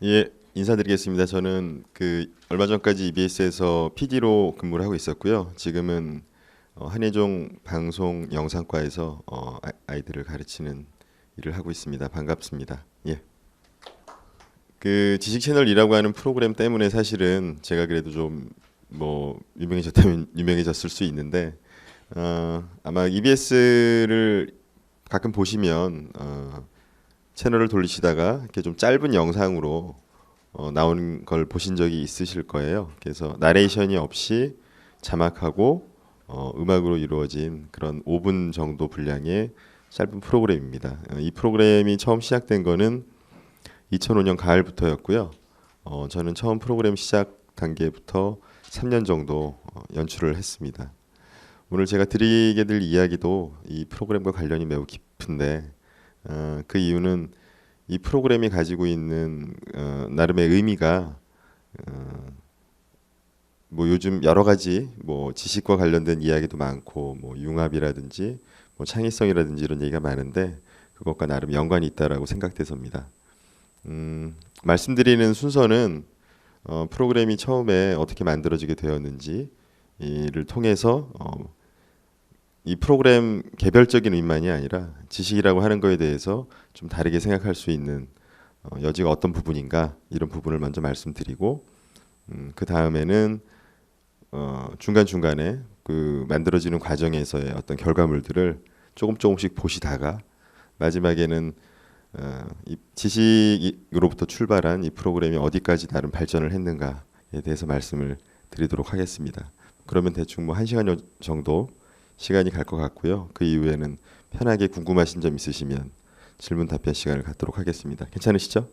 예, 인사드리겠습니다. 저는 얼마 전까지 EBS에서 PD로 근무를 하고 있었고요. 지금은 한예종 방송 영상과에서 아이들을 가르치는 일을 하고 있습니다. 반갑습니다. 예. 그 지식 채널이라고 하는 프로그램 때문에 사실은 제가 그래도 좀 뭐 유명해졌다면 유명해졌을 수 있는데 아마 EBS를 가끔 보시면 채널을 돌리시다가 이렇게 좀 짧은 영상으로 나오는 걸 보신 적이 있으실 거예요. 그래서 나레이션이 없이 자막하고 음악으로 이루어진 그런 5분 정도 분량의 짧은 프로그램입니다. 이 프로그램이 처음 시작된 거는 2005년 가을부터였고요. 저는 처음 프로그램 시작 단계부터 3년 정도 연출을 했습니다. 오늘 제가 드리게 될 이야기도 이 프로그램과 관련이 매우 깊은데 그 이유는 이 프로그램이 가지고 있는 나름의 의미가 뭐 요즘 여러 가지 뭐 지식과 관련된 이야기도 많고 뭐 융합이라든지 뭐 창의성이라든지 이런 얘기가 많은데 그것과 나름 연관이 있다라고 생각돼서입니다. 말씀드리는 순서는 프로그램이 처음에 어떻게 만들어지게 되었는지 이를 통해서 이 프로그램 개별적인 의미만이 아니라 지식이라고 하는 거에 대해서 좀 다르게 생각할 수 있는 여지가 어떤 부분인가 이런 부분을 먼저 말씀드리고 그 다음에는 중간중간에 그 만들어지는 과정에서의 어떤 결과물들을 조금씩 보시다가 마지막에는 이 지식으로부터 출발한 이 프로그램이 어디까지 나름 발전을 했는가에 대해서 말씀을 드리도록 하겠습니다. 그러면 대충 뭐 1시간 정도 시간이 갈 것 같고요. 그 이후에는 편하게 궁금하신 점 있으시면 질문 답변 시간을 갖도록 하겠습니다. 괜찮으시죠?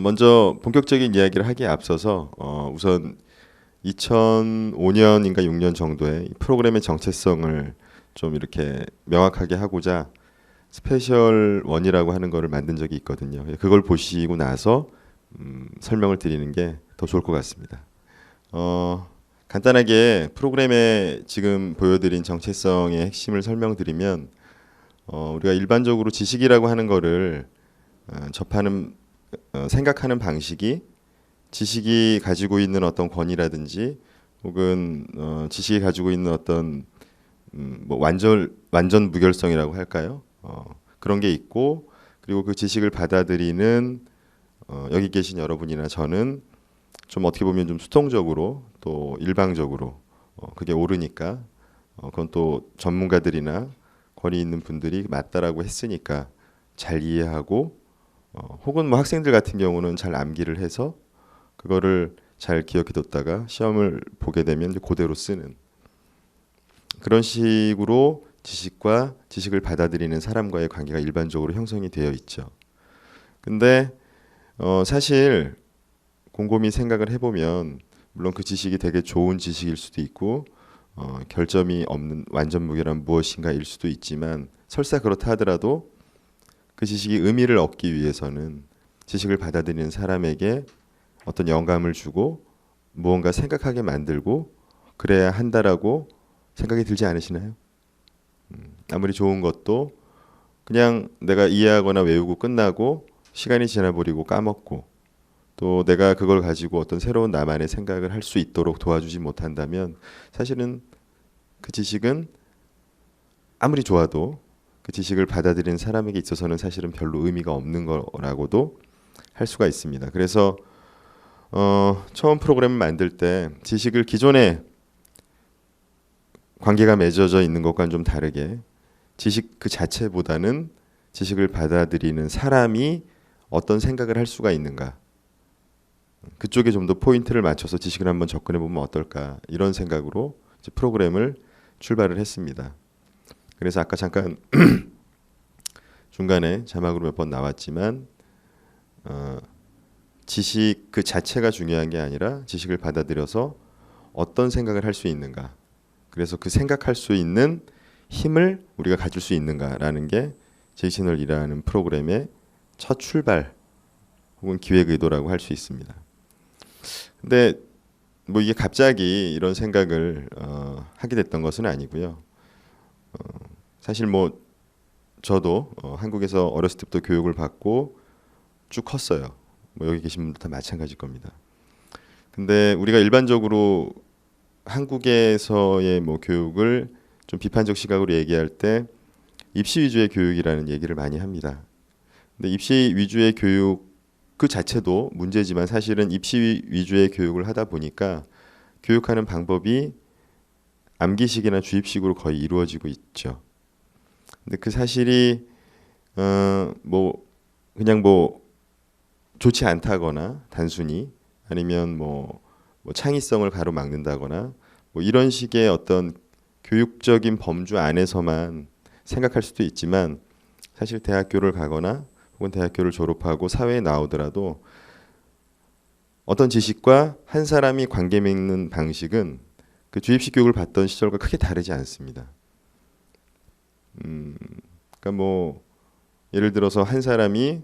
먼저 본격적인 이야기를 하기에 앞서서 우선 2005년인가 6년 정도에 이 프로그램의 정체성을 좀 이렇게 명확하게 하고자 스페셜 원이라고 하는 거를 만든 적이 있거든요. 그걸 보시고 나서 설명을 드리는 게 더 좋을 것 같습니다. 간단하게 프로그램에 지금 보여드린 정체성의 핵심을 설명드리면 우리가 일반적으로 지식이라고 하는 거를 접하는 생각하는 방식이 지식이 가지고 있는 어떤 권위라든지 혹은 지식이 가지고 있는 어떤 뭐 완전 무결성이라고 할까요? 그런 게 있고 그리고 그 지식을 받아들이는 여기 계신 여러분이나 저는 좀 어떻게 보면 좀 수동적으로 또 일방적으로 그게 옳으니까 그건 또 전문가들이나 권위 있는 분들이 맞다라고 했으니까 잘 이해하고 혹은 뭐 학생들 같은 경우는 잘 암기를 해서 그거를 잘 기억해뒀다가 시험을 보게 되면 이제 그대로 쓰는 그런 식으로 지식과 지식을 받아들이는 사람과의 관계가 일반적으로 형성이 되어 있죠. 근데 사실 곰곰이 생각을 해보면 물론 그 지식이 되게 좋은 지식일 수도 있고 결점이 없는 완전 무결한 무엇인가일 수도 있지만 설사 그렇다 하더라도 그 지식이 의미를 얻기 위해서는 지식을 받아들이는 사람에게 어떤 영감을 주고 무언가 생각하게 만들고 그래야 한다라고 생각이 들지 않으시나요? 아무리 좋은 것도 그냥 내가 이해하거나 외우고 끝나고 시간이 지나버리고 까먹고 또 내가 그걸 가지고 어떤 새로운 나만의 생각을 할 수 있도록 도와주지 못한다면 사실은 그 지식은 아무리 좋아도 그 지식을 받아들이는 사람에게 있어서는 사실은 별로 의미가 없는 거라고도 할 수가 있습니다. 그래서 처음 프로그램을 만들 때 지식을 기존에 관계가 맺어져 있는 것과는 좀 다르게 지식 그 자체보다는 지식을 받아들이는 사람이 어떤 생각을 할 수가 있는가 그쪽에 좀 더 포인트를 맞춰서 지식을 한번 접근해 보면 어떨까 이런 생각으로 이제 프로그램을 출발을 했습니다. 그래서 아까 잠깐 중간에 자막으로 몇 번 나왔지만 지식 그 자체가 중요한 게 아니라 지식을 받아들여서 어떤 생각을 할 수 있는가 그래서 그 생각할 수 있는 힘을 우리가 가질 수 있는가라는 게 제이채널이라는 프로그램의 첫 출발 혹은 기획 의도라고 할 수 있습니다. 근데 뭐 이게 갑자기 이런 생각을 하게 됐던 것은 아니고요. 사실 뭐 저도 한국에서 어렸을 때부터 교육을 받고 쭉 컸어요. 뭐 여기 계신 분들 다 마찬가지일 겁니다. 근데 우리가 일반적으로 한국에서의 뭐 교육을 좀 비판적 시각으로 얘기할 때 입시 위주의 교육이라는 얘기를 많이 합니다. 근데 입시 위주의 교육 그 자체도 문제지만 사실은 입시 위주의 교육을 하다 보니까 교육하는 방법이 암기식이나 주입식으로 거의 이루어지고 있죠. 근데 그 사실이 뭐 그냥 뭐 좋지 않다거나 단순히 아니면 뭐 창의성을 가로막는다거나 뭐 이런 식의 어떤 교육적인 범주 안에서만 생각할 수도 있지만 사실 대학교를 가거나 혹은 대학교를 졸업하고 사회에 나오더라도 어떤 지식과 한 사람이 관계 맺는 방식은 그 주입식 교육을 받던 시절과 크게 다르지 않습니다. 그러니까 뭐 예를 들어서 한 사람이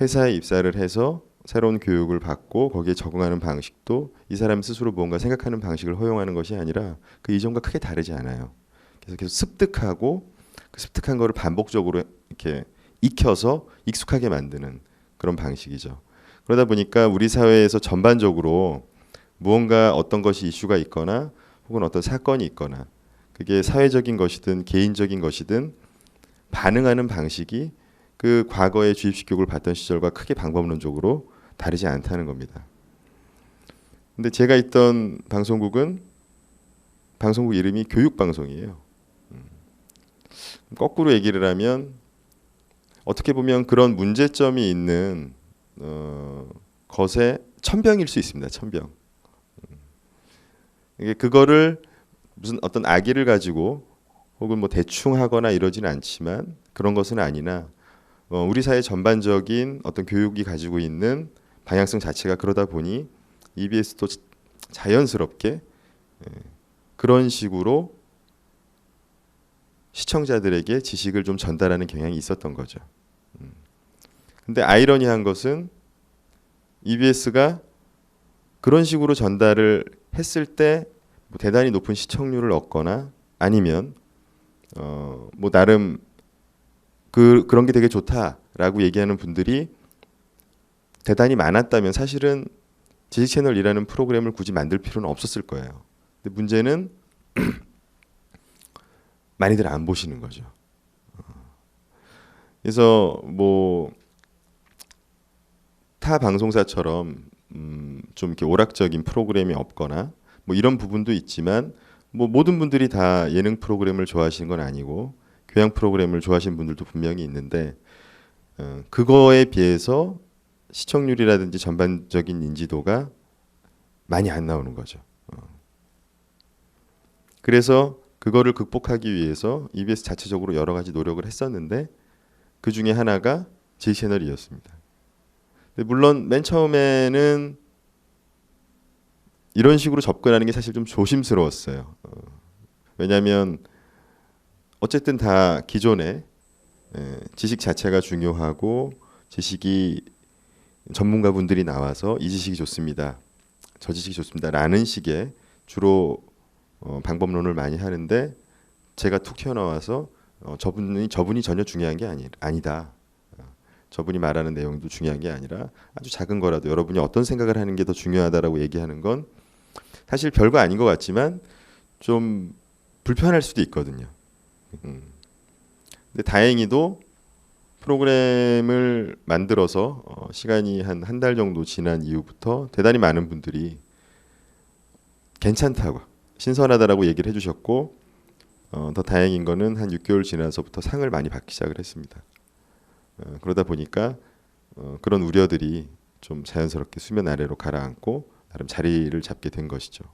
회사에 입사를 해서 새로운 교육을 받고 거기에 적응하는 방식도 이 사람 스스로 무언가 생각하는 방식을 허용하는 것이 아니라 그 이전과 크게 다르지 않아요. 그래서 계속 습득하고 그 습득한 거를 반복적으로 이렇게 익혀서 익숙하게 만드는 그런 방식이죠. 그러다 보니까 우리 사회에서 전반적으로 무언가 어떤 것이 이슈가 있거나 혹은 어떤 사건이 있거나 그게 사회적인 것이든 개인적인 것이든 반응하는 방식이 그 과거의 주입식 교육을 받던 시절과 크게 방법론적으로 다르지 않다는 겁니다. 근데 제가 있던 방송국은 방송국 이름이 교육방송이에요. 거꾸로 얘기를 하면 어떻게 보면 그런 문제점이 있는 것의 천병일 수 있습니다. 천병. 이게 그거를 무슨 어떤 악의를 가지고 혹은 뭐 대충 하거나 이러지는 않지만 그런 것은 아니나 우리 사회 전반적인 어떤 교육이 가지고 있는 방향성 자체가 그러다 보니 EBS도 자연스럽게 그런 식으로 시청자들에게 지식을 좀 전달하는 경향이 있었던 거죠. 근데 아이러니한 것은 EBS가 그런 식으로 전달을 했을 때 뭐 대단히 높은 시청률을 얻거나 아니면 뭐 나름 그런 게 되게 좋다라고 얘기하는 분들이 대단히 많았다면 사실은 지식 채널이라는 프로그램을 굳이 만들 필요는 없었을 거예요. 근데 문제는 많이들 안 보시는 거죠. 그래서 뭐 타 방송사처럼 좀 이렇게 오락적인 프로그램이 없거나 뭐 이런 부분도 있지만 뭐 모든 분들이 다 예능 프로그램을 좋아하시는 건 아니고 교양 프로그램을 좋아하시는 분들도 분명히 있는데 그거에 비해서 시청률이라든지 전반적인 인지도가 많이 안 나오는 거죠. 그래서 그거를 극복하기 위해서 EBS 자체적으로 여러 가지 노력을 했었는데 그 중에 하나가 제 채널이었습니다. 물론 맨 처음에는 이런 식으로 접근하는 게 사실 좀 조심스러웠어요. 왜냐하면 어쨌든 다 기존에 지식 자체가 중요하고 지식이 전문가분들이 나와서 이 지식이 좋습니다. 저 지식이 좋습니다라는 식의 주로 방법론을 많이 하는데 제가 툭 튀어나와서 저분이 전혀 중요한 게 아니다. 저분이 말하는 내용도 중요한 게 아니라 아주 작은 거라도 여러분이 어떤 생각을 하는 게 더 중요하다라고 얘기하는 건 사실 별거 아닌 것 같지만 좀 불편할 수도 있거든요. 근데 다행히도 프로그램을 만들어서 시간이 한 달 정도 지난 이후부터 대단히 많은 분들이 괜찮다고 신선하다라고 얘기를 해주셨고 더 다행인 거는 한 6개월 지나서부터 상을 많이 받기 시작을 했습니다. 그러다 보니까 그런 우려들이 좀 자연스럽게 수면 아래로 가라앉고 나름 자리를 잡게 된 것이죠.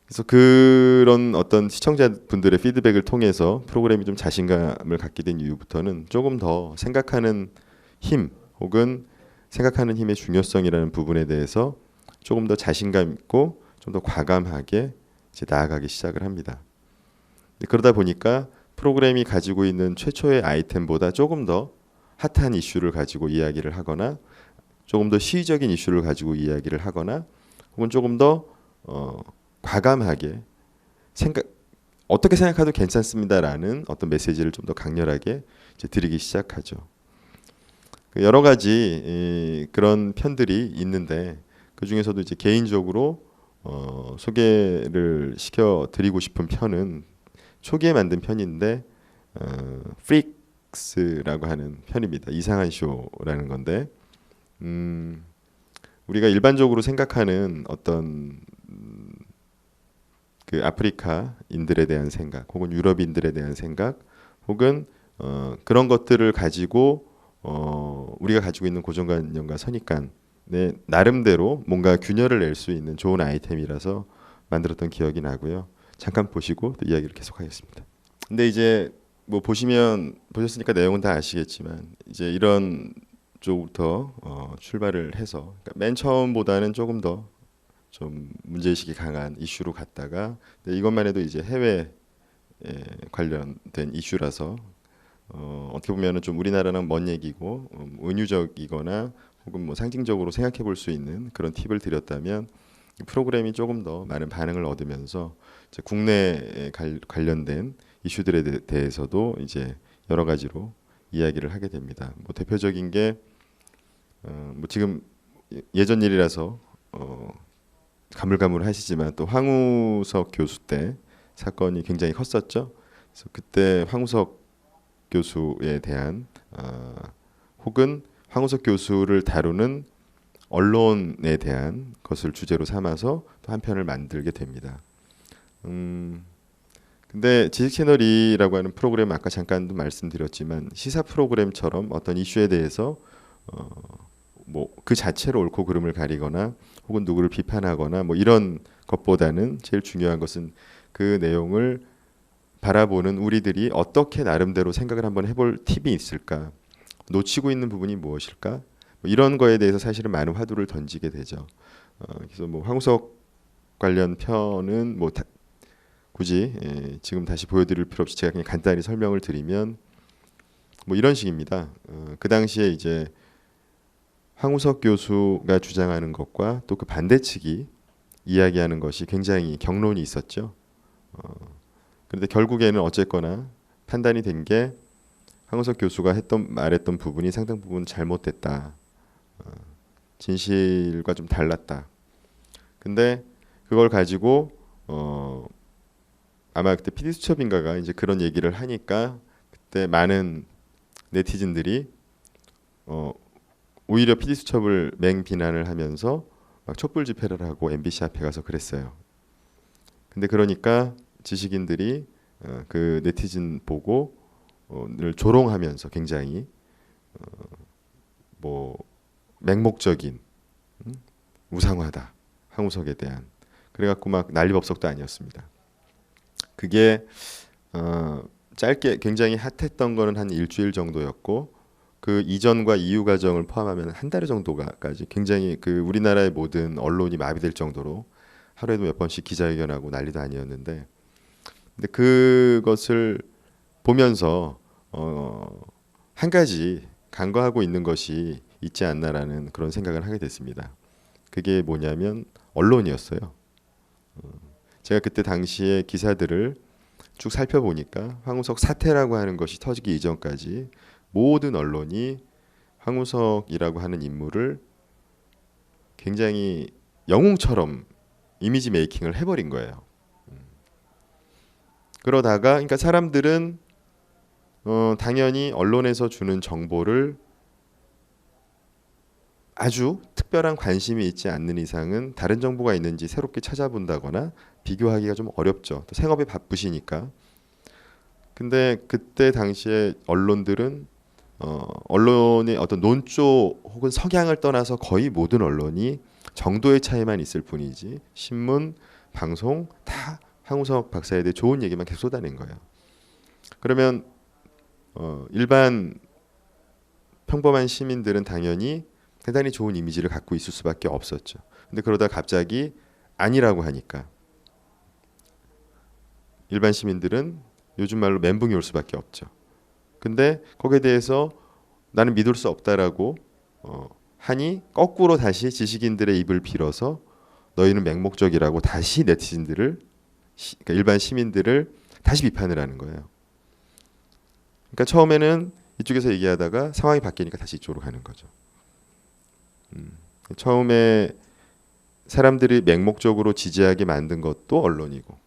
그래서 그런 어떤 시청자분들의 피드백을 통해서 프로그램이 좀 자신감을 갖게 된 이후부터는 조금 더 생각하는 힘 혹은 생각하는 힘의 중요성이라는 부분에 대해서 조금 더 자신감 있고 좀 더 과감하게 이제 나아가기 시작을 합니다. 그러다 보니까 프로그램이 가지고 있는 최초의 아이템보다 조금 더 핫한 이슈를 가지고 이야기를 하거나 조금 더 시의적인 이슈를 가지고 이야기를 하거나 혹은 조금 더 과감하게 어떻게 생각해도 괜찮습니다라는 어떤 메시지를 좀 더 강렬하게 이제 드리기 시작하죠. 그 여러 가지 그런 편들이 있는데 그 중에서도 이제 개인적으로 소개를 시켜드리고 싶은 편은 초기에 만든 편인데 프릭스라고 하는 편입니다. 이상한 쇼라는 건데 우리가 일반적으로 생각하는 어떤 그 아프리카인들에 대한 생각 혹은 유럽인들에 대한 생각 혹은 그런 것들을 가지고 우리가 가지고 있는 고정관념과 선입관에 나름대로 뭔가 균열을 낼 수 있는 좋은 아이템이라서 만들었던 기억이 나고요. 잠깐 보시고 또 이야기를 계속하겠습니다. 근데 이제 뭐 보셨으니까 내용은 다 아시겠지만 이제 이런 쪽부터 출발을 해서 그러니까 맨 처음보다는 조금 더 좀 문제의식이 강한 이슈로 갔다가 이것만 해도 이제 해외 관련된 이슈라서 어떻게 보면은 좀 우리나라랑 먼 얘기고 은유적이거나 혹은 뭐 상징적으로 생각해 볼 수 있는 그런 팁을 드렸다면 이 프로그램이 조금 더 많은 반응을 얻으면서 이제 국내에 관련된 이슈들에 대해서도 이제 여러 가지로 이야기를 하게 됩니다. 뭐 대표적인 게 뭐 지금 예전 일이라서 가물가물하시지만 또 황우석 교수 때 사건이 굉장히 컸었죠. 그래서 그때 황우석 교수에 대한 혹은 황우석 교수를 다루는 언론에 대한 것을 주제로 삼아서 또 한 편을 만들게 됩니다. 근데 지식채널이라고 하는 프로그램 아까 잠깐도 말씀드렸지만 시사 프로그램처럼 어떤 이슈에 대해서 뭐 그 자체로 옳고 그름을 가리거나 혹은 누구를 비판하거나 뭐 이런 것보다는 제일 중요한 것은 그 내용을 바라보는 우리들이 어떻게 나름대로 생각을 한번 해볼 팁이 있을까, 놓치고 있는 부분이 무엇일까, 뭐 이런 거에 대해서 사실은 많은 화두를 던지게 되죠. 그래서 뭐 황우석 관련 편은 뭐 굳이 지금 다시 보여드릴 필요 없이 제가 그냥 간단히 설명을 드리면 뭐 이런 식입니다. 그 당시에 이제 황우석 교수가 주장하는 것과 또 그 반대측이 이야기하는 것이 굉장히 경론이 있었죠. 그런데 결국에는 어쨌거나 판단이 된 게 황우석 교수가 말했던 부분이 상당 부분 잘못됐다. 진실과 좀 달랐다. 근데 그걸 가지고 아마 그때 PD수첩인가가 이제 그런 얘기를 하니까 그때 많은 네티즌들이 오히려 PD수첩을 맹비난을 하면서 막 촛불 집회를 하고 MBC 앞에 가서 그랬어요. 근데 그러니까 지식인들이 그 네티즌 보고 늘 조롱하면서 굉장히 뭐 맹목적인 우상화다 황우석에 대한 그래갖고 막 난리법석도 아니었습니다. 그게 짧게 굉장히 핫했던 거는 한 일주일 정도였고 그 이전과 이후 과정을 포함하면 한 달 정도까지 굉장히 그 우리나라의 모든 언론이 마비될 정도로 하루에도 몇 번씩 기자회견하고 난리도 아니었는데 근데 그것을 보면서 한 가지 간과하고 있는 것이 있지 않나라는 그런 생각을 하게 됐습니다. 그게 뭐냐면 언론이었어요. 제가 그때 당시에 기사들을 쭉 살펴보니까 황우석 사태라고 하는 것이 터지기 이전까지 모든 언론이 황우석이라고 하는 인물을 굉장히 영웅처럼 이미지 메이킹을 해버린 거예요. 그러다가 그러니까 사람들은 당연히 언론에서 주는 정보를 아주 특별한 관심이 있지 않는 이상은 다른 정보가 있는지 새롭게 찾아본다거나 비교하기가 좀 어렵죠. 또 생업에 바쁘시니까. 근데 그때 당시에 언론들은 언론의 어떤 논조 혹은 석양을 떠나서 거의 모든 언론이 정도의 차이만 있을 뿐이지 신문, 방송 다 황우석 박사에 대해 좋은 얘기만 계속 쏟아낸 거예요. 그러면 일반 평범한 시민들은 당연히 대단히 좋은 이미지를 갖고 있을 수밖에 없었죠. 근데 그러다 갑자기 아니라고 하니까 일반 시민들은 요즘 말로 멘붕이 올 수밖에 없죠. 근데 거기에 대해서 나는 믿을 수 없다라고 하니 거꾸로 다시 지식인들의 입을 빌어서 너희는 맹목적이라고 다시 네티즌들을 그러니까 일반 시민들을 다시 비판을 하는 거예요. 그러니까 처음에는 이쪽에서 얘기하다가 상황이 바뀌니까 다시 이쪽으로 가는 거죠. 처음에 사람들이 맹목적으로 지지하게 만든 것도 언론이고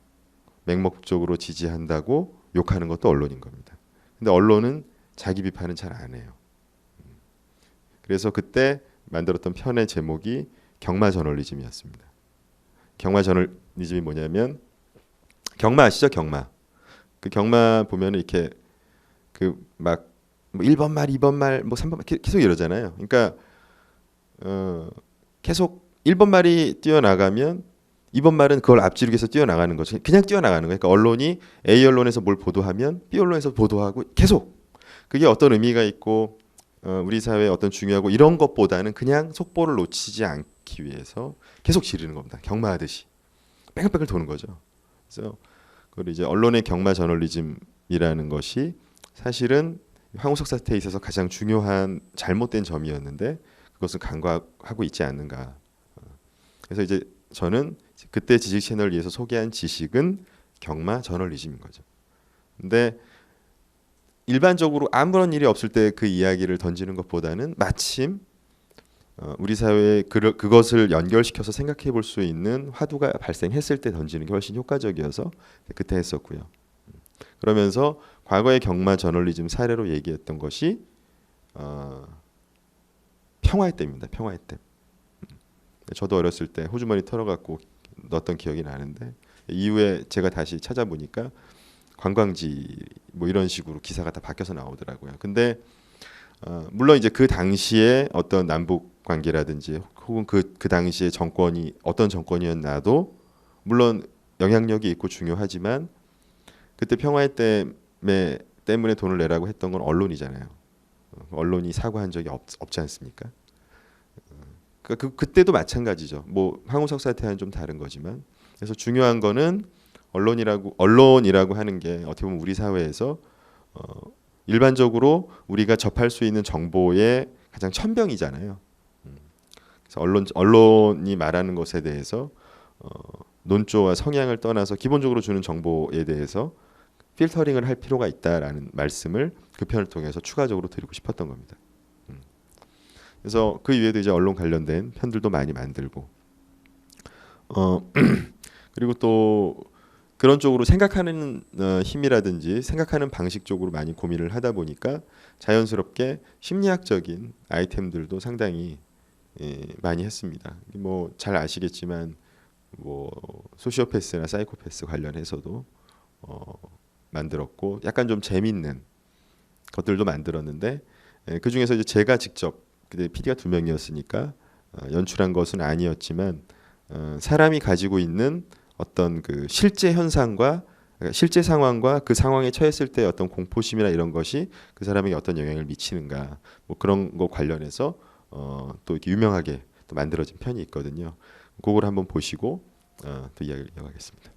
맹목적으로 지지한다고 욕하는 것도 언론인 겁니다. 근데 언론은 자기 비판은 잘 안 해요. 그래서 그때 만들었던 편의 제목이 경마 저널리즘이었습니다. 경마 저널리즘이 뭐냐면 경마 아시죠? 경마. 그 경마 보면 이렇게 그막 뭐 1번 말, 2번 말, 뭐 3번 말 계속 이러잖아요. 그러니까 계속 1번 말이 뛰어나가면 2번 말은 그걸 앞지르기 위해서 뛰어나가는 거죠. 그냥 뛰어나가는 거예요. 그러니까 언론이 A 언론에서 뭘 보도하면 B 언론에서 보도하고 계속 그게 어떤 의미가 있고 우리 사회에 어떤 중요하고 이런 것보다는 그냥 속보를 놓치지 않기 위해서 계속 지르는 겁니다. 경마하듯이 뺑글뺑글 도는 거죠. 그래서 그걸 이제 언론의 경마 저널리즘이라는 것이 사실은 황우석 사태에 있어서 가장 중요한 잘못된 점이었는데 그것을 간과하고 있지 않는가. 그래서 이제 저는 그때 지식 채널을 위해서 소개한 지식은 경마 저널리즘인 거죠. 근데 일반적으로 아무런 일이 없을 때 그 이야기를 던지는 것보다는 마침 우리 사회에 그것을 연결시켜서 생각해 볼 수 있는 화두가 발생했을 때 던지는 게 훨씬 효과적이어서 그때 했었고요. 그러면서 과거의 경마 저널리즘 사례로 얘기했던 것이 평화의 댐입니다. 평화의 댐. 저도 어렸을 때 호주머니 털어갖고 넣었던 기억이 나는데 이후에 제가 다시 찾아보니까 관광지 뭐 이런 식으로 기사가 다 바뀌어서 나오더라고요. 근데 물론 이제 그 당시에 어떤 남북 관계라든지 혹은 그 당시에 정권이 어떤 정권이었나도 물론 영향력이 있고 중요하지만 그때 평화의 때문에 돈을 내라고 했던 건 언론이잖아요. 언론이 사과한 적이 없지 않습니까? 그때도 마찬가지죠. 뭐 황우석 사태와는 좀 다른 거지만 그래서 중요한 거는 언론이라고 하는 게 어떻게 보면 우리 사회에서 일반적으로 우리가 접할 수 있는 정보의 가장 천병이잖아요. 그래서 언론이 말하는 것에 대해서 논조와 성향을 떠나서 기본적으로 주는 정보에 대해서 필터링을 할 필요가 있다라는 말씀을 그 편을 통해서 추가적으로 드리고 싶었던 겁니다. 그래서 그 이외에도 이제 언론 관련된 편들도 많이 만들고 그리고 또 그런 쪽으로 생각하는 힘이라든지 생각하는 방식 쪽으로 많이 고민을 하다 보니까 자연스럽게 심리학적인 아이템들도 상당히 많이 했습니다. 뭐 잘 아시겠지만 뭐 소시오패스나 사이코패스 관련해서도 만들었고 약간 좀 재밌는 것들도 만들었는데 그 중에서 이제 제가 직접 그때 PD가 2명이었으니까 연출한 것은 아니었지만 사람이 가지고 있는 어떤 그 실제 현상과 실제 상황과 그 상황에 처했을 때 어떤 공포심이나 이런 것이 그 사람에게 어떤 영향을 미치는가 뭐 그런 거 관련해서 또 이렇게 유명하게 또 만들어진 편이 있거든요. 그걸 한번 보시고 또 이야기를 이어가겠습니다.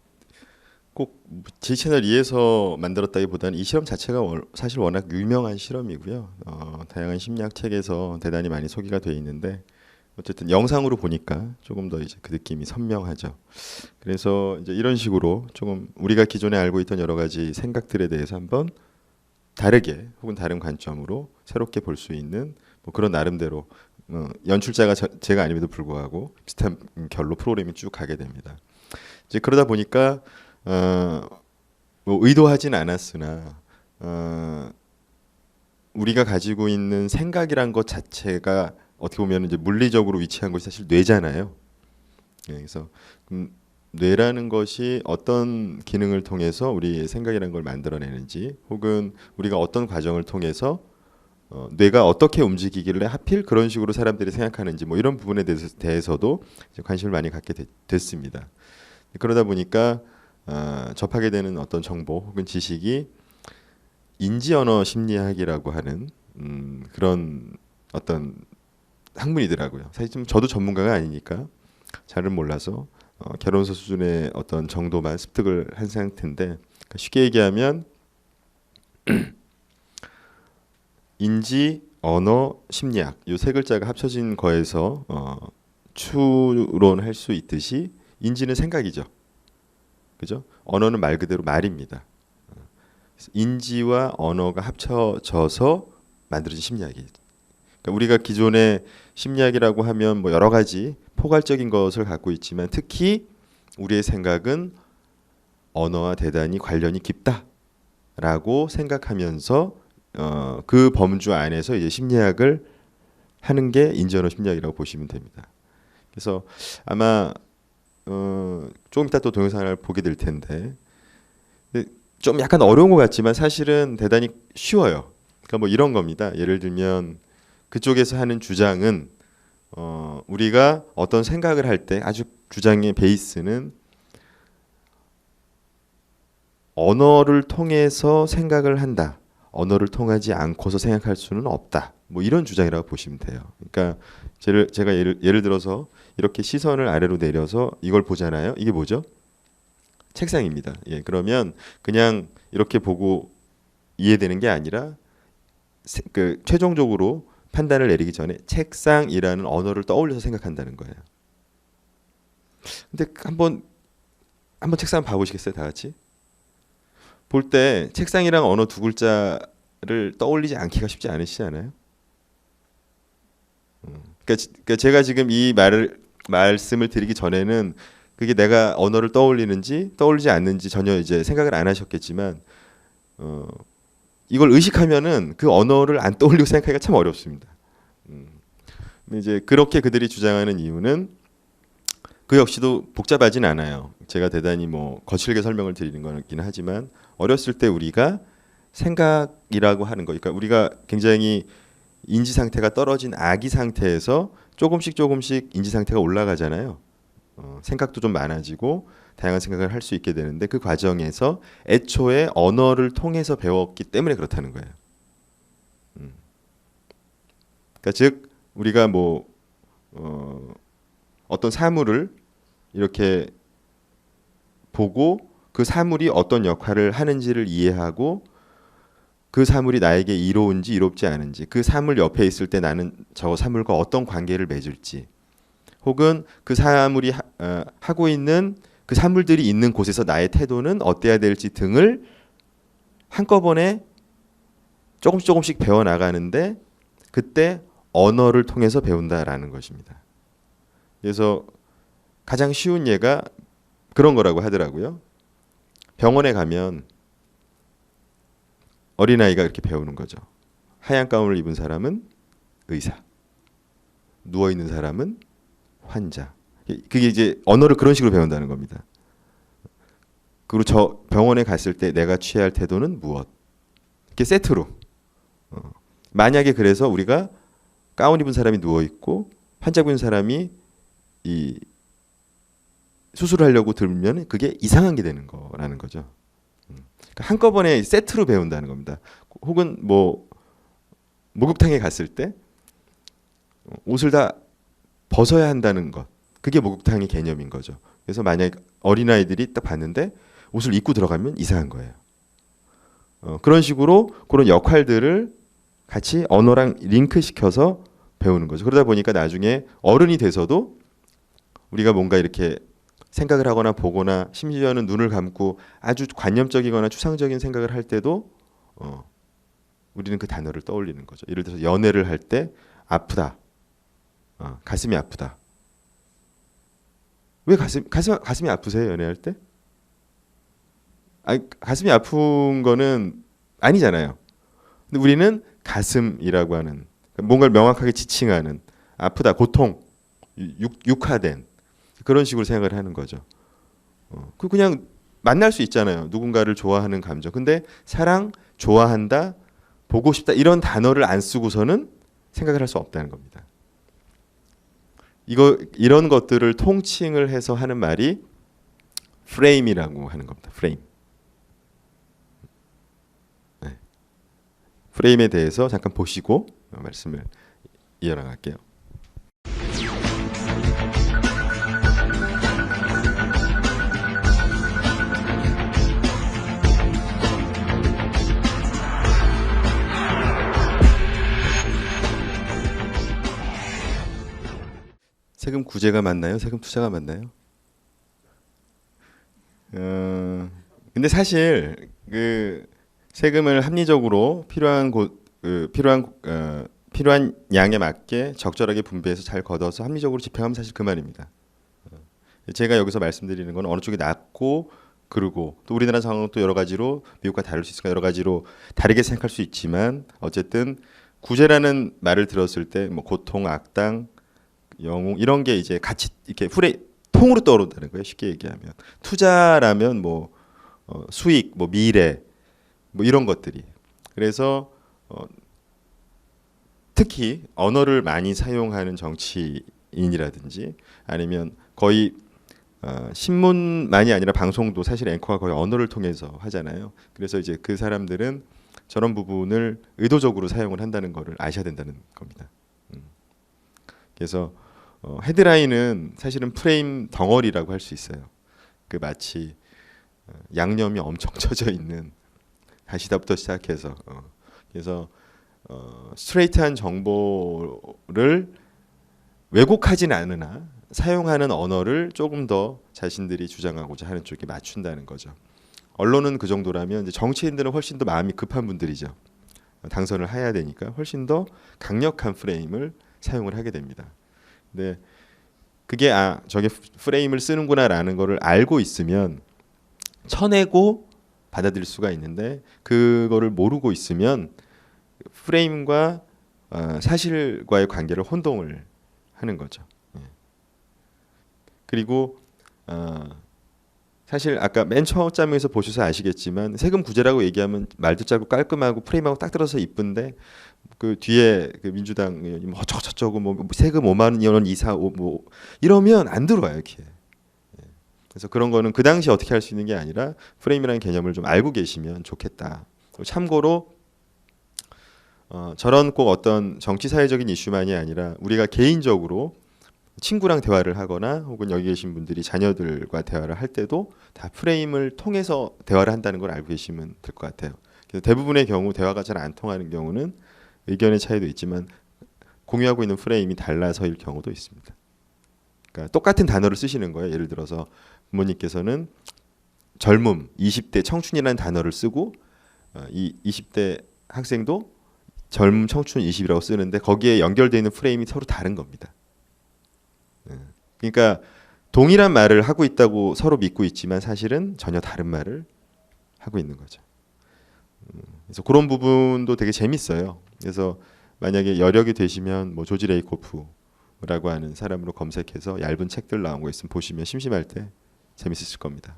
꼭 제 채널 위해서 만들었다기보다는 이 실험 자체가 사실 워낙 유명한 실험이고요. 다양한 심리학 책에서 대단히 많이 소개가 돼 있는데 어쨌든 영상으로 보니까 조금 더 이제 그 느낌이 선명하죠. 그래서 이제 이런 식으로 조금 우리가 기존에 알고 있던 여러 가지 생각들에 대해서 한번 다르게 혹은 다른 관점으로 새롭게 볼 수 있는 뭐 그런 나름대로 연출자가 제가 아님에도 불구하고 비슷한 결로 프로그램이 쭉 가게 됩니다. 이제 그러다 보니까 뭐 의도하진 않았으나 우리가 가지고 있는 생각이란 것 자체가 어떻게 보면 이제 물리적으로 위치한 것이 사실 뇌잖아요. 그래서 뇌라는 것이 어떤 기능을 통해서 우리의 생각이라는 걸 만들어내는지 혹은 우리가 어떤 과정을 통해서 뇌가 어떻게 움직이길래 하필 그런 식으로 사람들이 생각하는지 뭐 이런 부분에 대해서도 이제 관심을 많이 갖게 됐습니다. 그러다 보니까 접하게 되는 어떤 정보 혹은 지식이 인지언어 심리학이라고 하는 그런 어떤 학문이더라고요. 사실 좀 저도 전문가가 아니니까 잘은 몰라서 개론서 수준의 어떤 정도만 습득을 한 상태인데 그러니까 쉽게 얘기하면 인지, 언어, 심리학 이 세 글자가 합쳐진 거에서 추론할 수 있듯이 인지는 생각이죠. 그죠? 언어는 말 그대로 말입니다. 인지와 언어가 합쳐져서 만들어진 심리학이에요. 그러니까 우리가 기존의 심리학이라고 하면 뭐 여러 가지 포괄적인 것을 갖고 있지만 특히 우리의 생각은 언어와 대단히 관련이 깊다라고 생각하면서 그 범주 안에서 이제 심리학을 하는 게 인지언어 심리학이라고 보시면 됩니다. 그래서 아마 조금 이따 또 동영상을 보게 될 텐데 좀 약간 어려운 것 같지만 사실은 대단히 쉬워요. 그러니까 뭐 이런 겁니다. 예를 들면 그쪽에서 하는 주장은 우리가 어떤 생각을 할 때 아주 주장의 베이스는 언어를 통해서 생각을 한다. 언어를 통하지 않고서 생각할 수는 없다. 뭐 이런 주장이라고 보시면 돼요. 그러니까 제가 예를 들어서 이렇게 시선을 아래로 내려서 이걸 보잖아요. 이게 뭐죠? 책상입니다. 예, 그러면 그냥 이렇게 보고 이해되는 게 아니라 최종적으로 판단을 내리기 전에 책상이라는 언어를 떠올려서 생각한다는 거예요. 근데 한번 책상 봐보시겠어요, 다 같이? 볼 때 책상이랑 언어 두 글자를 떠올리지 않기가 쉽지 않으시지 않아요? 그러니까 제가 지금 이 말씀을 드리기 전에는 그게 내가 언어를 떠올리는지 떠올리지 않는지 전혀 이제 생각을 안 하셨겠지만 이걸 의식하면은 그 언어를 안 떠올리고 생각하기가 참 어렵습니다. 근데 이제 그렇게 그들이 주장하는 이유는 그 역시도 복잡하진 않아요. 제가 대단히 뭐 거칠게 설명을 드리는 거긴 하지만 어렸을 때 우리가 생각이라고 하는 거, 그러니까 우리가 굉장히 인지 상태가 떨어진 아기 상태에서 조금씩 인지 상태가 올라가잖아요. 생각도 좀 많아지고 다양한 생각을 할 수 있게 되는데 그 과정에서 애초에 언어를 통해서 배웠기 때문에 그렇다는 거예요. 그러니까 즉 우리가 뭐 어떤 사물을 이렇게 보고 그 사물이 어떤 역할을 하는지를 이해하고 그 사물이 나에게 이로운지 이롭지 않은지 그 사물 옆에 있을 때 나는 저 사물과 어떤 관계를 맺을지 혹은 그 사물이 하고 있는 그 사물들이 있는 곳에서 나의 태도는 어때야 될지 등을 한꺼번에 조금씩 배워나가는데 그때 언어를 통해서 배운다라는 것입니다. 그래서 가장 쉬운 예가 그런 거라고 하더라고요. 병원에 가면 어린아이가 이렇게 배우는 거죠. 하얀 가운을 입은 사람은 의사, 누워있는 사람은 환자. 그게 이제 언어를 그런 식으로 배운다는 겁니다. 그리고 저 병원에 갔을 때 내가 취해야 할 태도는 무엇? 이렇게 세트로. 만약에 그래서 우리가 가운 입은 사람이 누워있고 환자 입은 사람이 이 수술을 하려고 들면 그게 이상한 게 되는 거라는 거죠. 그러니까 한꺼번에 세트로 배운다는 겁니다. 혹은 뭐 목욕탕에 갔을 때 옷을 다 벗어야 한다는 것. 그게 목욕탕의 개념인 거죠. 그래서 만약 어린아이들이 딱 봤는데 옷을 입고 들어가면 이상한 거예요. 그런 식으로 그런 역할들을 같이 언어랑 링크시켜서 배우는 거죠. 그러다 보니까 나중에 어른이 돼서도 우리가 뭔가 이렇게 생각을 하거나 보거나 심지어는 눈을 감고 아주 관념적이거나 추상적인 생각을 할 때도 우리는 그 단어를 떠올리는 거죠. 예를 들어서 연애를 할 때 아프다. 가슴이 아프다. 왜 가슴이 아프세요? 연애할 때? 아니, 가슴이 아픈 거는 아니잖아요. 근데 우리는 가슴이라고 하는 뭔가를 명확하게 지칭하는 아프다, 고통, 육화된 그런 식으로 생각을 하는 거죠. 그 그냥 만날 수 있잖아요. 누군가를 좋아하는 감정. 근데 사랑, 좋아한다, 보고 싶다 이런 단어를 안 쓰고서는 생각을 할 수 없다는 겁니다. 이런 것들을 통칭을 해서 하는 말이 프레임이라고 하는 겁니다. 프레임. 네. 프레임에 대해서 잠깐 보시고 말씀을 이어나갈게요. 세금 구제가 맞나요? 세금 투자가 맞나요? 근데 사실 그 세금을 합리적으로 필요한 곳 필요한 양에 맞게 적절하게 분배해서 잘 걷어서 합리적으로 집행하면 사실 그 말입니다. 제가 여기서 말씀드리는 건 어느 쪽이 낫고 그르고 또 우리나라 상황은 또 여러 가지로 미국과 다를 수 있으니까 여러 가지로 다르게 생각할 수 있지만 어쨌든 구제라는 말을 들었을 때 뭐 고통, 악당, 영웅 이런 게 이제 같이 이렇게 통으로 떠오른다는 거예요. 쉽게 얘기하면 투자라면 뭐 수익, 뭐 미래, 뭐 이런 것들이. 그래서 특히 언어를 많이 사용하는 정치인이라든지 아니면 거의 신문만이 아니라 방송도 사실 앵커가 거의 언어를 통해서 하잖아요. 그래서 이제 그 사람들은 저런 부분을 의도적으로 사용을 한다는 것을 아셔야 된다는 겁니다. 그래서 헤드라인은 사실은 프레임 덩어리라고 할 수 있어요. 그 마치 양념이 엄청 쳐져 있는 다시다부터 시작해서 그래서 스트레이트한 정보를 왜곡하진 않으나 사용하는 언어를 조금 더 자신들이 주장하고자 하는 쪽에 맞춘다는 거죠. 언론은 그 정도라면 이제 정치인들은 훨씬 더 마음이 급한 분들이죠. 당선을 해야 되니까 훨씬 더 강력한 프레임을 사용을 하게 됩니다. 근데 그게 저게 프레임을 쓰는구나라는 거를 알고 있으면 쳐내고 받아들일 수가 있는데 그거를 모르고 있으면 프레임과 사실과의 관계를 혼동을 하는 거죠. 그리고 사실 아까 맨 처음에서 보셔서 아시겠지만 세금 구제라고 얘기하면 말도 짧고 깔끔하고 프레임하고 딱 들어서 이쁜데 그 뒤에 그 민주당 의원이 뭐 저쩌고 뭐 세금 5만 원 이사 뭐 이러면 안 들어와요 이렇게. 그래서 그런 거는 그 당시 어떻게 할 수 있는 게 아니라 프레임이라는 개념을 좀 알고 계시면 좋겠다. 참고로 저런 꼭 어떤 정치 사회적인 이슈만이 아니라 우리가 개인적으로 친구랑 대화를 하거나 혹은 여기 계신 분들이 자녀들과 대화를 할 때도 다 프레임을 통해서 대화를 한다는 걸 알고 계시면 될 것 같아요. 그래서 대부분의 경우 대화가 잘 안 통하는 경우는 의견의 차이도 있지만 공유하고 있는 프레임이 달라서일 경우도 있습니다. 그러니까 똑같은 단어를 쓰시는 거예요. 예를 들어서 부모님께서는 젊음, 20대 청춘이라는 단어를 쓰고 이 20대 학생도 젊음, 청춘, 20이라고 쓰는데 거기에 연결되어 있는 프레임이 서로 다른 겁니다. 그러니까 동일한 말을 하고 있다고 서로 믿고 있지만 사실은 전혀 다른 말을 하고 있는 거죠. 그래서 그런 부분도 되게 재밌어요. 그래서 만약에 여력이 되시면 뭐 조지 레이코프라고 하는 사람으로 검색해서 얇은 책들 나온 거 있으면 보시면 심심할 때 재밌으실 겁니다.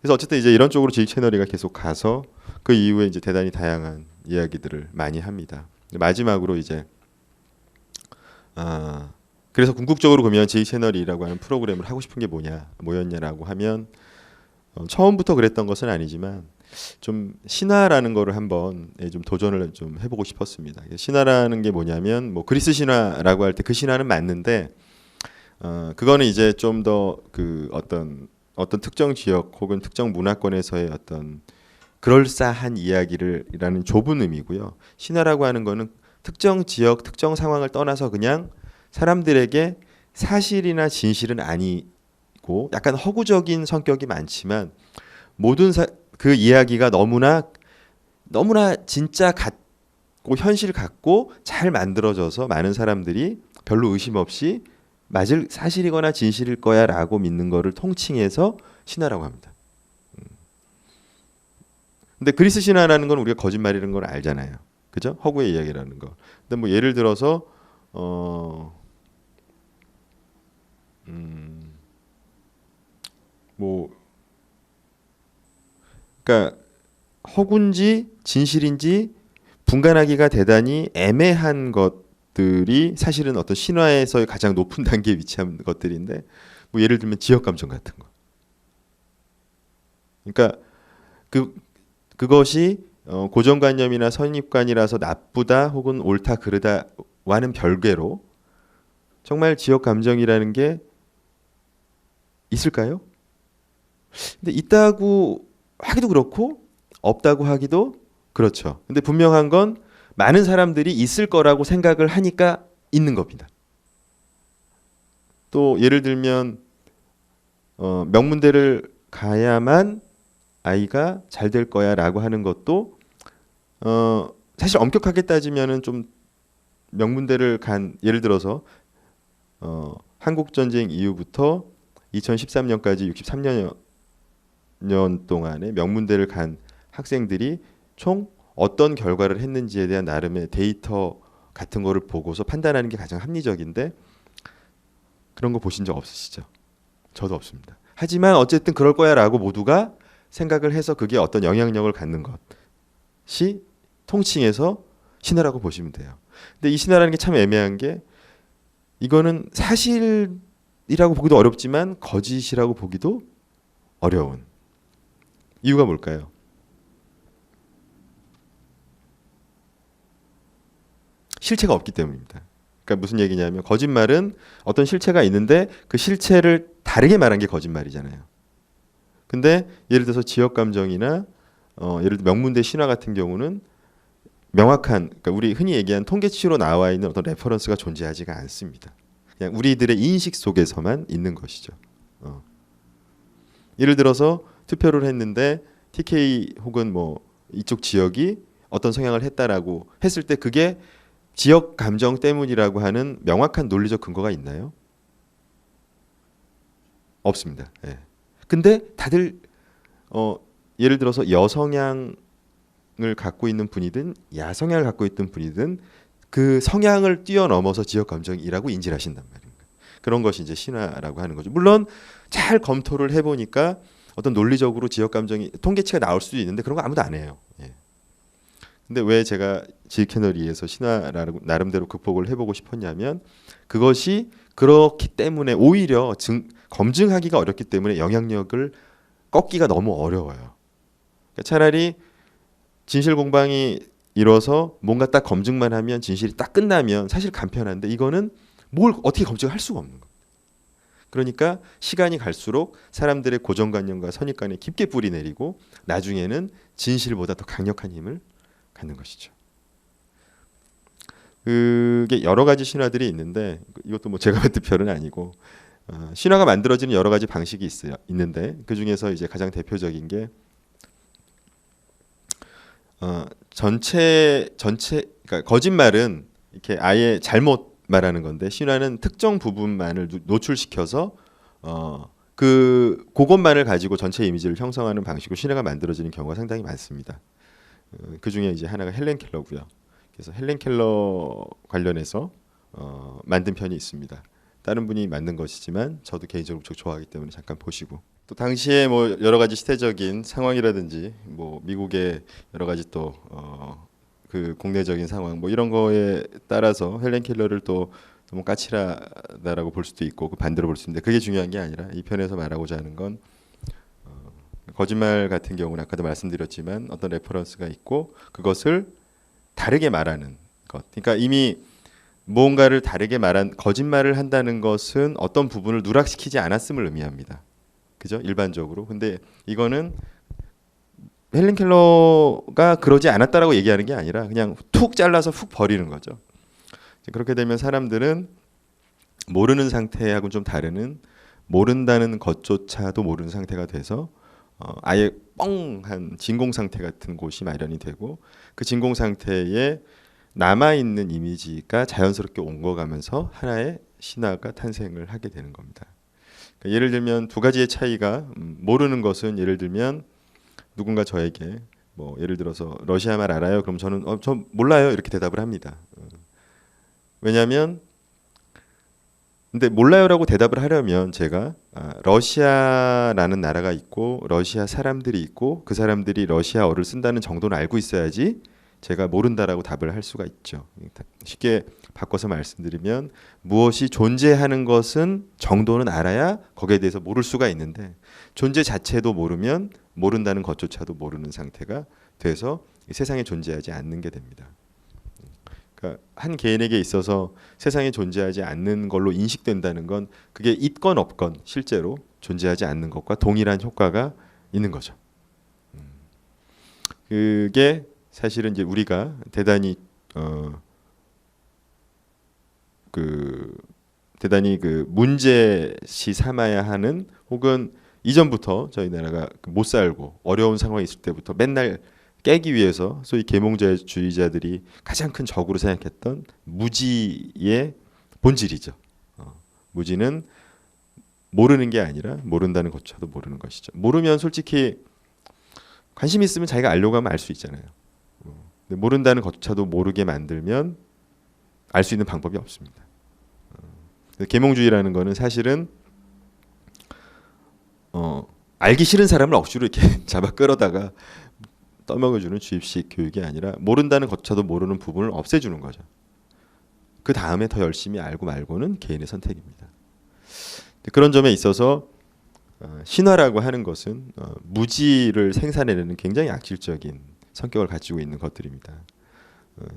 그래서 어쨌든 이제 이런 쪽으로 지식 채널이가 계속 가서 그 이후에 이제 대단히 다양한 이야기들을 많이 합니다. 마지막으로 이제 그래서 궁극적으로 보면 지식 채널이라고 하는 프로그램을 하고 싶은 게 뭐였냐라고 하면 처음부터 그랬던 것은 아니지만 좀 신화라는 거를 한번 좀 도전을 좀 해보고 싶었습니다. 신화라는 게 뭐냐면 뭐 그리스 신화라고 할 때 그 신화는 맞는데 그거는 이제 좀 더 그 어떤 특정 지역 혹은 특정 문화권에서의 어떤 그럴싸한 이야기를이라는 좁은 의미고요. 신화라고 하는 거는 특정 지역, 특정 상황을 떠나서 그냥 사람들에게 사실이나 진실은 아니고 약간 허구적인 성격이 많지만 모든 그 이야기가 너무나 진짜 같고 현실 같고 잘 만들어져서 많은 사람들이 별로 의심 없이 맞을 사실이거나 진실일 거야라고 믿는 거를 통칭해서 신화라고 합니다. 근데 그리스 신화라는 건 우리가 거짓말이라는 걸 알잖아요. 그죠? 허구의 이야기라는 거. 근데 뭐 예를 들어서 뭐 그러니까 허구인지 진실인지 분간하기가 대단히 애매한 것들이 사실은 어떤 신화에서의 가장 높은 단계에 위치한 것들인데 뭐 예를 들면 지역 감정 같은 거. 그러니까 그것이 고정관념이나 선입관이라서 나쁘다 혹은 옳다 그르다와는 별개로 정말 지역 감정이라는 게 있을까요? 근데 있다고 하기도 그렇고 없다고 하기도 그렇죠. 근데 분명한 건 많은 사람들이 있을 거라고 생각을 하니까 있는 겁니다. 또 예를 들면 명문대를 가야만 아이가 잘 될 거야라고 하는 것도 사실 엄격하게 따지면은 좀 명문대를 간 예를 들어서 한국 전쟁 이후부터 2013년까지 63년 동안에 명문대를 간 학생들이 총 어떤 결과를 했는지에 대한 나름의 데이터 같은 거를 보고서 판단하는 게 가장 합리적인데 그런 거 보신 적 없으시죠? 저도 없습니다. 하지만 어쨌든 그럴 거야라고 모두가 생각을 해서 그게 어떤 영향력을 갖는 것이 통칭해서 신화라고 보시면 돼요. 근데 이 신화라는 게 참 애매한 게 이거는 사실이라고 보기도 어렵지만 거짓이라고 보기도 어려운 이유가 뭘까요? 실체가 없기 때문입니다. 그러니까 무슨 얘기냐면 거짓말은 어떤 실체가 있는데 그 실체를 다르게 말한 게 거짓말이잖아요. 근데 예를 들어서 지역 감정이나 예를 들어 명문대 신화 같은 경우는 명확한 그러니까 우리 흔히 얘기한 통계치로 나와 있는 어떤 레퍼런스가 존재하지가 않습니다. 그냥 우리들의 인식 속에서만 있는 것이죠. 예를 들어서 투표를 했는데 TK 혹은 뭐 이쪽 지역이 어떤 성향을 했다라고 했을 때 그게 지역 감정 때문이라고 하는 명확한 논리적 근거가 있나요? 없습니다. 예. 근데 다들 예를 들어서 여성향을 갖고 있는 분이든 야성향을 갖고 있던 분이든 그 성향을 뛰어넘어서 지역 감정이라고 인지를 하신단 말입니다. 그런 것이 이제 신화라고 하는 거죠. 물론 잘 검토를 해보니까 어떤 논리적으로 지역 감정이 통계치가 나올 수도 있는데 그런 거 아무도 안 해요. 예. 근데 왜 제가 지식캐널리에서 신화라고 나름대로 극복을 해보고 싶었냐면 그것이 그렇기 때문에 오히려 검증하기가 어렵기 때문에 영향력을 꺾기가 너무 어려워요. 그러니까 차라리 진실 공방이 이뤄서 뭔가 딱 검증만 하면 진실이 딱 끝나면 사실 간편한데 이거는 뭘 어떻게 검증할 수가 없는 거예요. 그러니까 시간이 갈수록 사람들의 고정관념과 선입관에 깊게 뿌리 내리고 나중에는 진실보다 더 강력한 힘을 갖는 것이죠. 그게 여러 가지 신화들이 있는데 이것도 뭐 제가 만든 별은 아니고 신화가 만들어지는 여러 가지 방식이 있는데 그 중에서 이제 가장 대표적인 게 전체 그러니까 거짓말은 이렇게 아예 잘못 말하는 건데 신화는 특정 부분만을 노출시켜서 그것만을 가지고 전체 이미지를 형성하는 방식으로 신화가 만들어지는 경우가 상당히 많습니다. 그 중에 이제 하나가 헬렌 켈러고요. 그래서 헬렌 켈러 관련해서 만든 편이 있습니다. 다른 분이 만든 것이지만 저도 개인적으로 무척 좋아하기 때문에 잠깐 보시고 또 당시에 뭐 여러 가지 시대적인 상황이라든지 뭐 미국의 여러 가지 또 그 국내적인 상황 뭐 이런 거에 따라서 헬렌 켈러를 또 너무 까칠하다라고 볼 수도 있고 그 반대로 볼 수 있는데 그게 중요한 게 아니라 이 편에서 말하고자 하는 건 거짓말 같은 경우는 아까도 말씀드렸지만 어떤 레퍼런스가 있고 그것을 다르게 말하는 것. 그러니까 이미 무언가를 다르게 말한 거짓말을 한다는 것은 어떤 부분을 누락시키지 않았음을 의미합니다. 그죠? 일반적으로. 근데 이거는 헬렌 켈러가 그러지 않았다라고 얘기하는 게 아니라 그냥 툭 잘라서 훅 버리는 거죠. 그렇게 되면 사람들은 모르는 상태하고는 좀 다른 모른다는 것조차도 모르는 상태가 돼서 아예 뻥한 진공 상태 같은 곳이 마련이 되고 그 진공 상태에 남아 있는 이미지가 자연스럽게 옮겨가면서 하나의 신화가 탄생을 하게 되는 겁니다. 그러니까 예를 들면 두 가지의 차이가 모르는 것은 예를 들면 누군가 저에게 뭐 예를 들어서 러시아 말 알아요? 그럼 저는 저 몰라요 이렇게 대답을 합니다. 왜냐하면 근데 몰라요라고 대답을 하려면 제가 러시아라는 나라가 있고 러시아 사람들이 있고 그 사람들이 러시아어를 쓴다는 정도는 알고 있어야지 제가 모른다라고 답을 할 수가 있죠. 쉽게 바꿔서 말씀드리면 무엇이 존재하는 것은 정도는 알아야 거기에 대해서 모를 수가 있는데 존재 자체도 모르면 모른다는 것조차도 모르는 상태가 돼서 세상에 존재하지 않는 게 됩니다. 그러니까 한 개인에게 있어서 세상에 존재하지 않는 걸로 인식된다는 건 그게 있건 없건 실제로 존재하지 않는 것과 동일한 효과가 있는 거죠. 그게 사실은 이제 우리가 대단히 대단히 문제시 삼아야 하는 혹은 이전부터 저희 나라가 못 살고 어려운 상황이 있을 때부터 맨날 깨기 위해서 소위 계몽주의자들이 가장 큰 적으로 생각했던 무지의 본질이죠. 무지는 모르는 게 아니라 모른다는 것조차도 모르는 것이죠. 모르면 솔직히 관심 있으면 자기가 알려고 하면 알 수 있잖아요. 근데 모른다는 것조차도 모르게 만들면 알 수 있는 방법이 없습니다. 계몽주의라는 거는 사실은 알기 싫은 사람을 억지로 이렇게 잡아 끌어다가 떠먹여주는 주입식 교육이 아니라 모른다는 것조차도 모르는 부분을 없애주는 거죠. 그 다음에 더 열심히 알고 말고는 개인의 선택입니다. 그런 점에 있어서 신화라고 하는 것은 무지를 생산해내는 굉장히 악질적인 성격을 가지고 있는 것들입니다.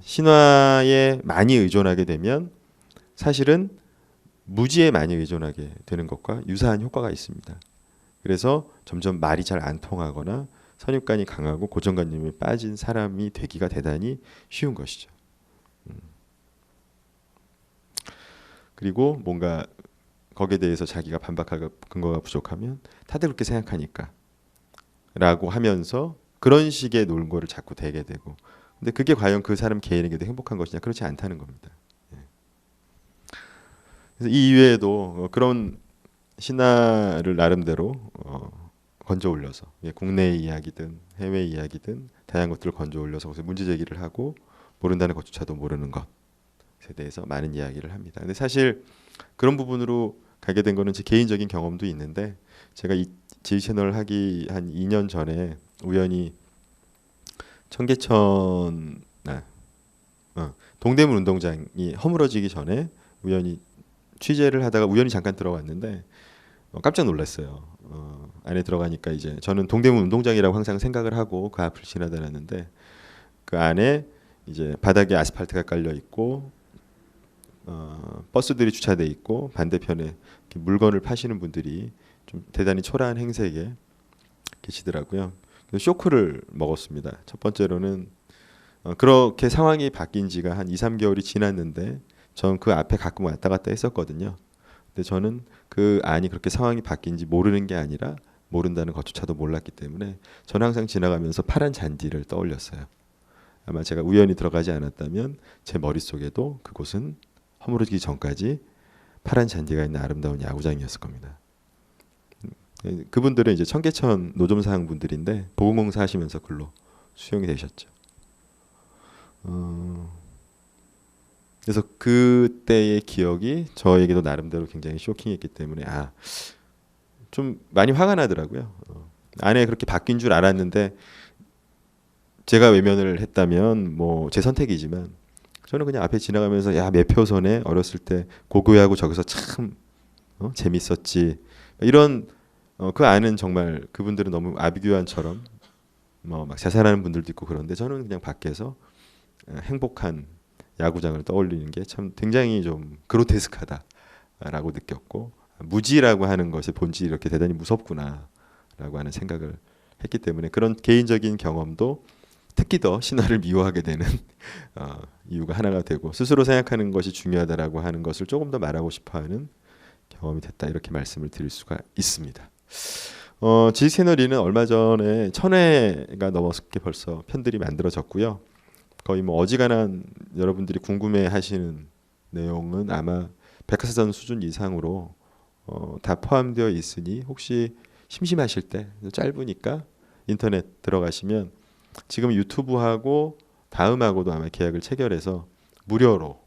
신화에 많이 의존하게 되면 사실은 무지에 많이 의존하게 되는 것과 유사한 효과가 있습니다. 그래서 점점 말이 잘 안 통하거나 선입관이 강하고 고정관념에 빠진 사람이 되기가 대단히 쉬운 것이죠. 그리고 뭔가 거기에 대해서 자기가 반박할 근거가 부족하면 다들 그렇게 생각하니까 라고 하면서 그런 식의 논거를 자꾸 대게 되고, 근데 그게 과연 그 사람 개인에게도 행복한 것이냐? 그렇지 않다는 겁니다. 그래서 이 이외에도 그런 신화를 나름대로 건져 올려서 국내 이야기든 해외 이야기든 다양한 것들을 건져 올려서 거기서 문제 제기를 하고 모른다는 것조차도 모르는 것에 대해서 많은 이야기를 합니다. 근데 사실 그런 부분으로 가게 된 거는 제 개인적인 경험도 있는데, 제가 이 지휘 채널을 하기 한 2년 전에 우연히 청계천 동대문 운동장이 허물어지기 전에 우연히 취재를 하다가 우연히 잠깐 들어갔는데 깜짝 놀랐어요. 안에 들어가니까 이제 저는 동대문 운동장이라고 항상 생각을 하고 그 앞을 지나다녔는데 그 안에 이제 바닥에 아스팔트가 깔려 있고 버스들이 주차돼 있고 반대편에 물건을 파시는 분들이 좀 대단히 초라한 행색에 계시더라고요. 그래서 쇼크를 먹었습니다. 첫 번째로는 그렇게 상황이 바뀐 지가 한 2, 3개월이 지났는데 전 그 앞에 가끔 왔다 갔다 했었거든요. 근데 저는 그 안이 그렇게 상황이 바뀐지 모르는 게 아니라 모른다는 것조차도 몰랐기 때문에 저는 항상 지나가면서 파란 잔디를 떠올렸어요. 아마 제가 우연히 들어가지 않았다면 제 머릿속에도 그곳은 허물어지기 전까지 파란 잔디가 있는 아름다운 야구장이었을 겁니다. 그분들은 이제 청계천 노점사항 분들인데 보건공사 하시면서 글로 수용이 되셨죠. 그래서 그때의 기억이 저에게도 나름대로 굉장히 쇼킹했기 때문에 좀 많이 화가 나더라고요. 안에 그렇게 바뀐 줄 알았는데 제가 외면을 했다면 뭐 제 선택이지만 저는 그냥 앞에 지나가면서 야 매표소네 어렸을 때 고교하고 저기서 참 재밌었지 이런 그 안은 정말 그분들은 너무 아비규환처럼 뭐 막 자살하는 분들도 있고 그런데 저는 그냥 밖에서 행복한 야구장을 떠올리는 게 참 굉장히 좀 그로테스크하다라고 느꼈고 무지라고 하는 것의 본질이 이렇게 대단히 무섭구나라고 하는 생각을 했기 때문에 그런 개인적인 경험도 특히 더 신화를 미워하게 되는 이유가 하나가 되고 스스로 생각하는 것이 중요하다라고 하는 것을 조금 더 말하고 싶어하는 경험이 됐다 이렇게 말씀을 드릴 수가 있습니다. 지식 채널이는 얼마 전에 1000회가 넘었게 벌써 편들이 만들어졌고요. 거의 뭐 어지간한 여러분들이 궁금해하시는 내용은 아마 백과사전 수준 이상으로 다 포함되어 있으니 혹시 심심하실 때 짧으니까 인터넷 들어가시면 지금 유튜브하고 다음하고도 아마 계약을 체결해서 무료로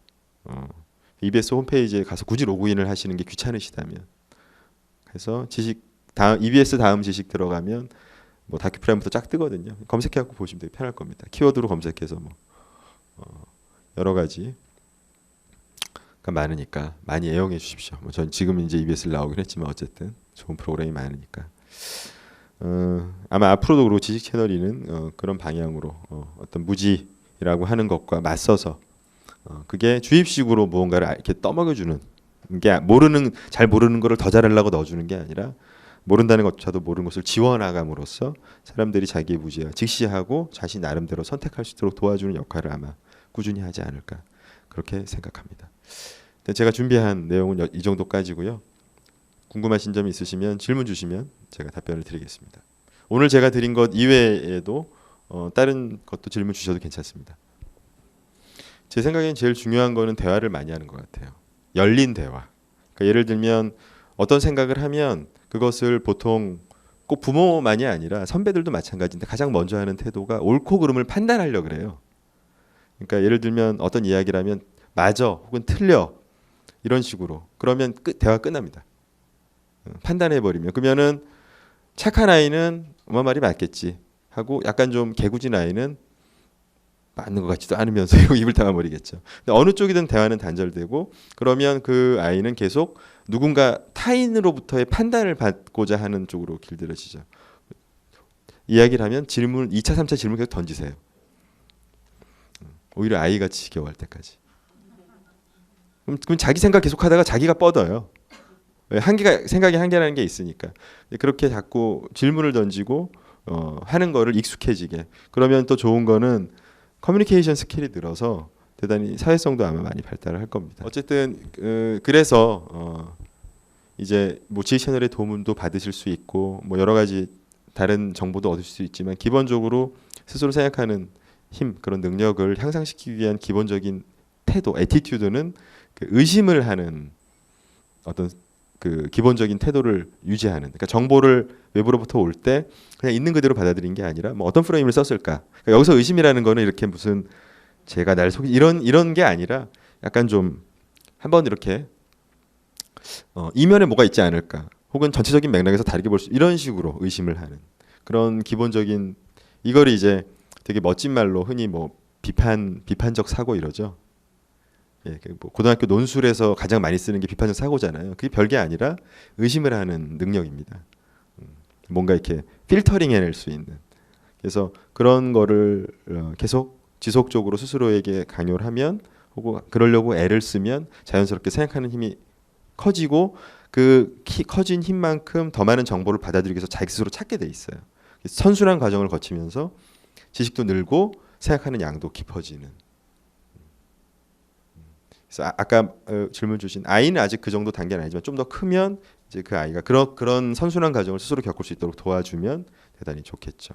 EBS 홈페이지에 가서 굳이 로그인을 하시는 게 귀찮으시다면 해서 EBS 다음 지식 들어가면 뭐 다큐프라임부터 쫙 뜨거든요. 검색해갖고 보시면 되게 편할 겁니다. 키워드로 검색해서 뭐 여러 가지가 많으니까 많이 애용해 주십시오. 뭐 전 지금 이제 EBS를 나오긴 했지만 어쨌든 좋은 프로그램이 많으니까 아마 앞으로도 그리고 지식 채널이는 그런 방향으로 어떤 무지라고 하는 것과 맞서서 그게 주입식으로 무언가를 이렇게 떠먹여주는 게 잘 모르는 거를 더 잘하려고 넣어주는 게 아니라 모른다는 것조차도 모르는 것을 지원하감으로써 사람들이 자기의 무지와 직시하고 자신 나름대로 선택할 수 있도록 도와주는 역할을 아마 꾸준히 하지 않을까 그렇게 생각합니다. 제가 준비한 내용은 이 정도까지고요. 궁금하신 점이 있으시면 질문 주시면 제가 답변을 드리겠습니다. 오늘 제가 드린 것 이외에도 다른 것도 질문 주셔도 괜찮습니다. 제 생각엔 제일 중요한 거는 대화를 많이 하는 것 같아요. 열린 대화. 그러니까 예를 들면 어떤 생각을 하면 그것을 보통 꼭 부모만이 아니라 선배들도 마찬가지인데 가장 먼저 하는 태도가 옳고 그름을 판단하려고 그래요. 그러니까 예를 들면 어떤 이야기를 하면 맞아 혹은 틀려 이런 식으로 그러면 대화 끝납니다. 판단해버리면 그러면은 착한 아이는 엄마 말이 맞겠지 하고 약간 좀 개구진 아이는 맞는 것 같지도 않으면서 이러고 입을 닫아버리겠죠. 근데 어느 쪽이든 대화는 단절되고 그러면 그 아이는 계속 누군가 타인으로부터의 판단을 받고자 하는 쪽으로 길들여지죠. 이야기를 하면 질문 2차, 3차 질문 계속 던지세요. 오히려 아이가 지겨워할 때까지. 그럼 자기 생각 계속하다가 자기가 뻗어요. 생각이 한계라는 게 있으니까. 그렇게 자꾸 질문을 던지고 하는 거를 익숙해지게. 그러면 또 좋은 거는 커뮤니케이션 스킬이 늘어서 대단히 사회성도 아마 많이 발달을 할 겁니다. 어쨌든 그래서 이제 뭐 지혜 채널의 도움도 받으실 수 있고 뭐 여러 가지 다른 정보도 얻을 수 있지만 기본적으로 스스로 생각하는 힘 그런 능력을 향상시키기 위한 기본적인 태도, 애티튜드는 그 의심을 하는 어떤 그 기본적인 태도를 유지하는. 그러니까 정보를 외부로부터 올 때 그냥 있는 그대로 받아들인 게 아니라 뭐 어떤 프레임을 썼을까. 그러니까 여기서 의심이라는 거는 이렇게 무슨 제가 날 속이 이런 게 아니라 약간 좀 한번 이렇게 이면에 뭐가 있지 않을까. 혹은 전체적인 맥락에서 다르게 볼 수 이런 식으로 의심을 하는 그런 기본적인 이걸 이제 되게 멋진 말로 흔히 뭐 비판적 사고 이러죠. 예, 뭐 고등학교 논술에서 가장 많이 쓰는 게 비판적 사고잖아요. 그게 별게 아니라 의심을 하는 능력입니다. 뭔가 이렇게 필터링 해낼 수 있는. 그래서 그런 거를 계속 지속적으로 스스로에게 강요를 하면 혹은 그러려고 애를 쓰면 자연스럽게 생각하는 힘이 커지고 그 커진 힘만큼 더 많은 정보를 받아들이기 위해서 자기 스스로 찾게 돼 있어요. 선순환 과정을 거치면서 지식도 늘고 생각하는 양도 깊어지는. 그래서 아까 질문 주신 아이는 아직 그 정도 단계는 아니지만 좀 더 크면 이제 그 아이가 그런 선순환 과정을 스스로 겪을 수 있도록 도와주면 대단히 좋겠죠.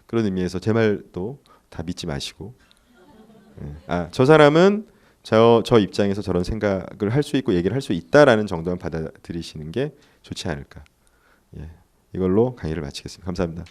그런 의미에서 제 말도 다 믿지 마시고 저 사람은 저 입장에서 저런 생각을 할 수 있고 얘기를 할 수 있다라는 정도만 받아들이시는 게 좋지 않을까. 예, 이걸로 강의를 마치겠습니다. 감사합니다.